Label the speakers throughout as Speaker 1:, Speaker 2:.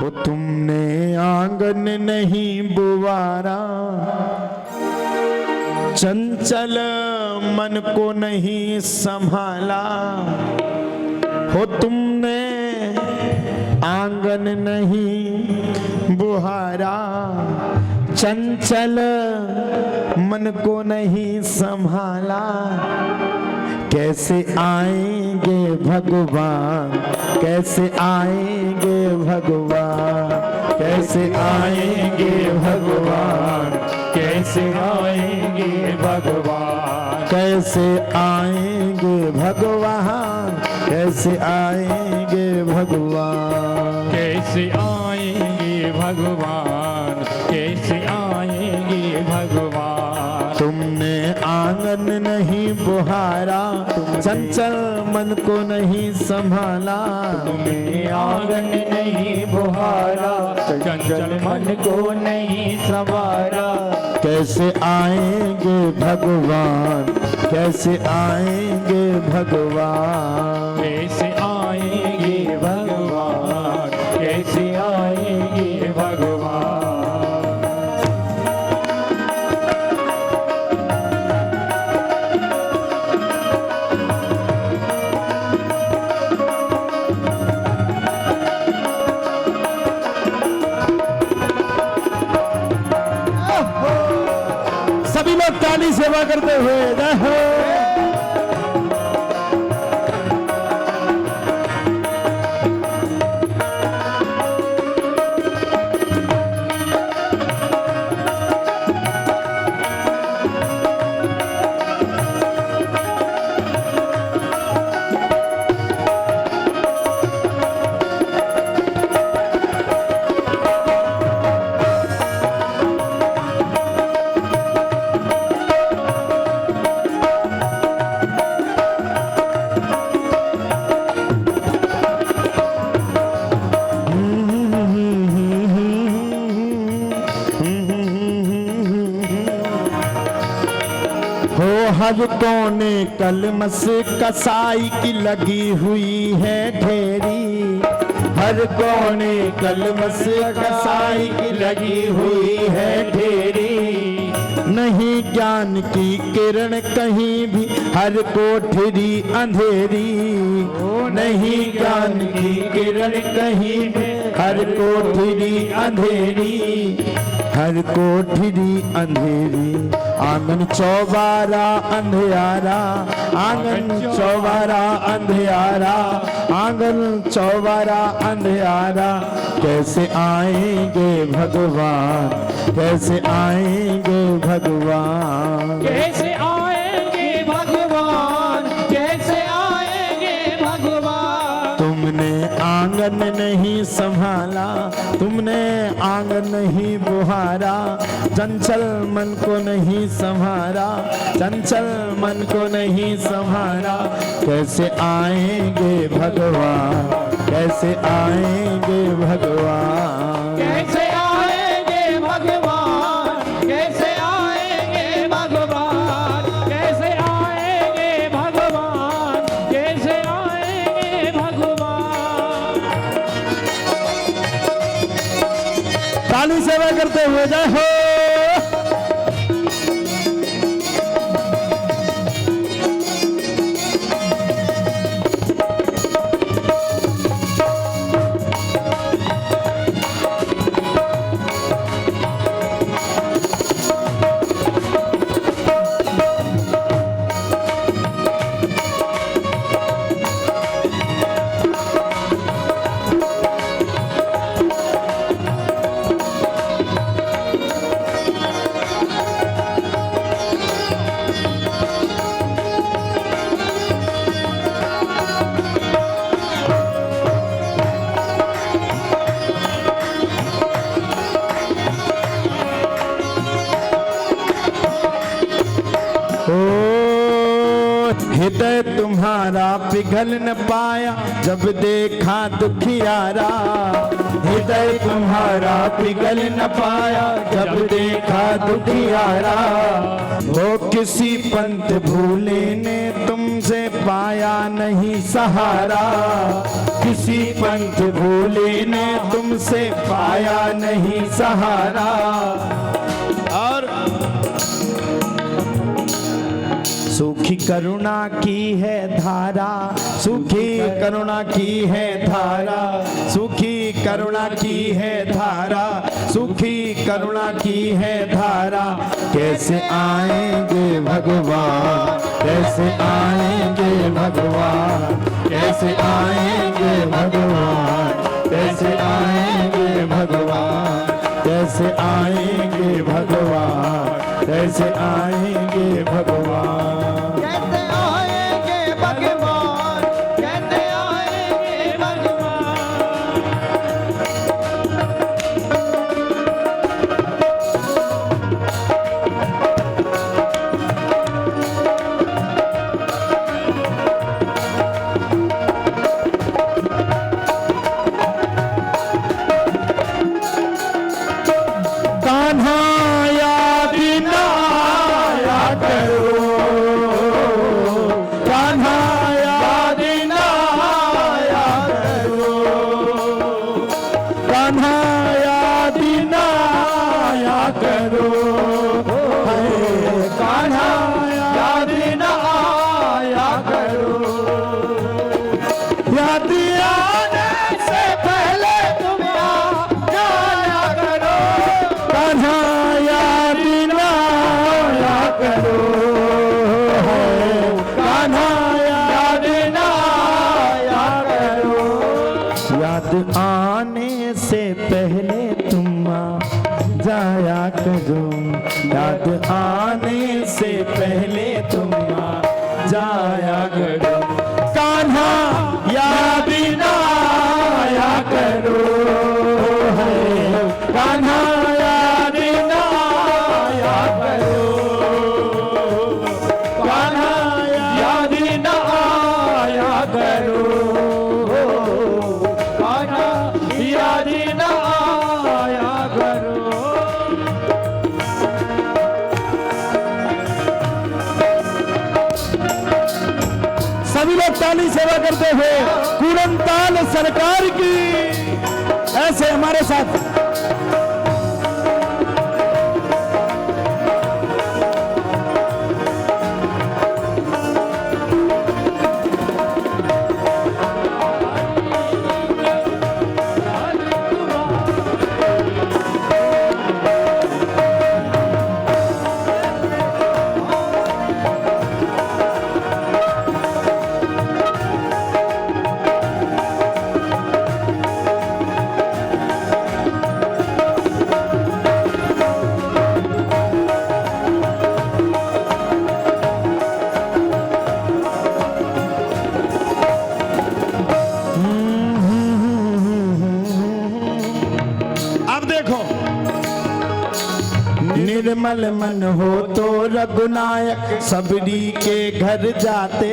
Speaker 1: हो तुमने आंगन नहीं बुवारा, चंचल मन को नहीं संभाला। हो तुमने आंगन नहीं बुहारा, चंचल मन को नहीं संभाला। कैसे आएंगे भगवान, कैसे आएंगे भगवान, कैसे आएंगे भगवान, कैसे आएंगे भगवान, कैसे आएंगे भगवान, कैसे आएंगे भगवान,
Speaker 2: कैसे आएंगे भगवान, कैसे आएंगे भगवान।
Speaker 1: तुमने आंगन नहीं बुहारा, चंचल मन को नहीं संभाला।
Speaker 2: तुमने आंगन नहीं बुहारा, चंचल मन को नहीं संवारा।
Speaker 1: कैसे आएंगे भगवान, कैसे आएंगे भगवान,
Speaker 2: कैसे आएंगे भगवान, कैसे आएंगे भगवान।
Speaker 1: सभी लोग ताली सेवा करते हुए जय हो। हर कोने कलमस कसाई की लगी हुई है ढेरी, हर कोने कलमस कसाई की लगी हुई है ढेरी। नहीं ज्ञान की किरण कहीं भी, हर कोठरी अंधेरी। नहीं ज्ञान की किरण कहीं भी, हर कोठरी अंधेरी, हर कोठरी अंधेरी। आंगन चौबारा अंधियारा, आंगन चौबारा अंधियारा, आंगन चौबारा अंधियारा। कैसे आएंगे भगवान, कैसे आएंगे भगवान,
Speaker 2: कैसे आएंगे भगवान, कैसे आएंगे भगवान।
Speaker 1: तुमने आंगन नहीं संभाला, तुमने आंगन नहीं बुहारा। चंचल मन को नहीं संभारा, चंचल मन को नहीं संभारा। कैसे आएंगे भगवान, कैसे आएंगे भगवान,
Speaker 2: कैसे आएंगे भगवान, कैसे आएंगे भगवान, कैसे आएंगे भगवान, कैसे आएंगे भगवान।
Speaker 1: ताली सेवा करते हुए जय हो। हृदय तुम्हारा पिघल न पाया जब देखा दुखियारा, हृदय हृदय तुम्हारा पिघल न पाया जब देखा दुखियारा। वो किसी पंथ भूले ने तुमसे पाया नहीं सहारा, किसी पंथ भूले ने तुमसे पाया नहीं सहारा। और सूखी करुणा की है धारा, सूखी करुणा की है धारा, सूखी करुणा की है धारा, सूखी करुणा की है धारा। कैसे आएंगे भगवान, कैसे आएंगे भगवान, कैसे आएंगे भगवान, कैसे आएंगे भगवान, कैसे आएंगे भगवान, कैसे आएंगे भगवान।
Speaker 2: कैसे आएंगे भगवान, कैसे आएंगे भगवान।
Speaker 1: कान्हा याद ना आया करो, कान्हा याद ना आया करो, कान्हा याद ना आया करो, कान्हा याद ना आया करो। याद आने से पहले तुम आ जाया करो, कान्हा याद ना आया करो, कान्हा याद ना आया करो। याद आने से पहले तुम आ जाया करो, याद आने से पहले तुम आ जाया करो। कान्हा याद ना आया करो, कान्हा याद ना आया करो, कान्हा याद ना आया करो, कान्हा याद ना आया करो। सभी लोग ताली सेवा करते हुए कुरंताल सरकार की ऐसे हमारे साथ। निर्मल मन हो तो रघुनायक सबरी के घर जाते,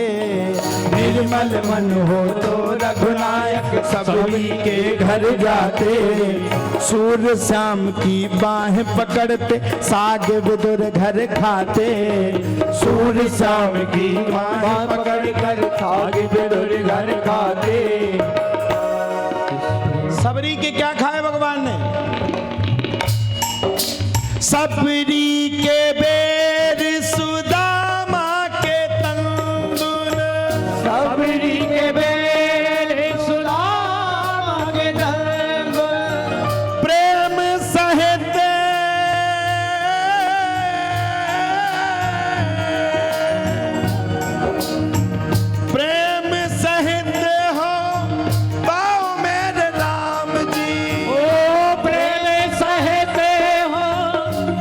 Speaker 1: निर्मल मन हो तो रघुनायक सबरी के घर जाते। सूर्य शाम की बाहें पकड़ते साग विदुर घर खाते, सूर्य शाम की बाहें पकड़ कर साग विदुर घर खाते। सबरी के क्या खाए भगवान ने? सबरी के बेर सुदामा के तंदुल,
Speaker 2: सबरी के बेर सुदामा के तंदुल।
Speaker 1: प्रेम सहित प्रेम सहित हो पाओ मेरे राम जी,
Speaker 2: ओ प्रेम सहित हो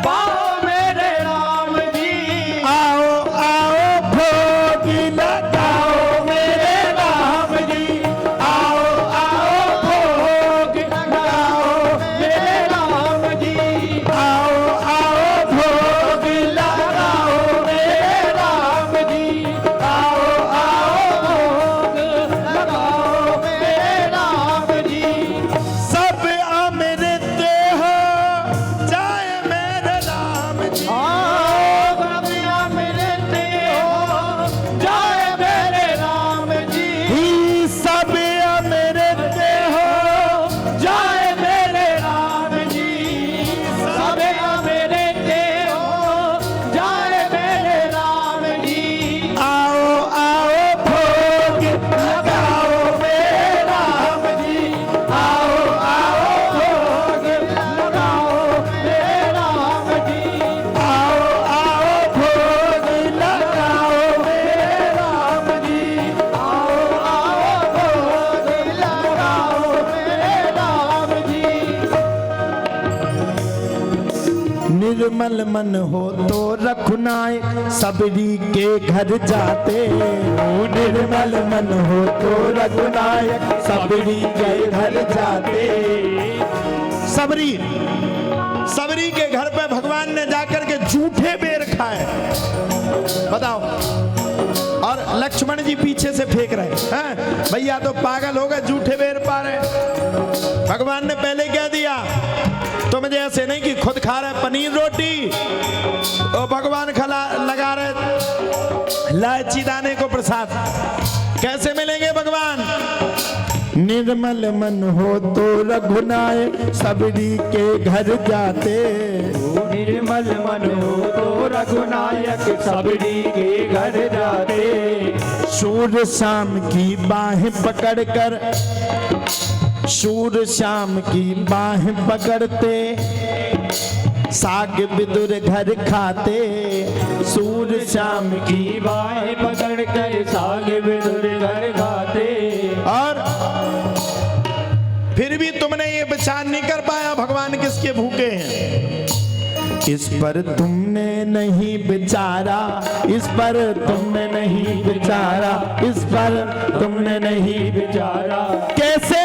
Speaker 2: पाओ मेरे राम जी।
Speaker 1: निर्मल मन हो तो रघुनायक सबरी के घर जाते। निर्मल मन हो तो रघुनायक सबरी के घर जाते। सबरी के घर पे भगवान ने जाकर के झूठे बेर खाए, बताओ। और लक्ष्मण जी पीछे से फेंक रहे हैं, भैया तो पागल हो गए, झूठे बेर पा रहे। भगवान ने पहले क्या दिया, तो मुझे ऐसे नहीं कि खुद खा रहे पनीर रोटी और भगवान लगा रहे इलायची दाने को प्रसाद। कैसे मिलेंगे भगवान? निर्मल मन हो तो रघुनायक सबरी के घर जाते।
Speaker 2: निर्मल मन हो तो रघुनायक सबरी के घर जाते।
Speaker 1: सूर शाम की बाहें पकड़कर, सूर शाम की बाहें पकड़ते, साग विदुर घर खाते। सूर शाम की
Speaker 2: बाहें पकड़ कर साग विदुर घर खाते।
Speaker 1: और फिर भी तुमने ये विचार नहीं कर पाया भगवान किसके भूखे हैं। इस पर तुमने नहीं विचारा, इस पर तुमने नहीं विचारा, इस पर तुमने नहीं
Speaker 2: विचारा।
Speaker 1: कैसे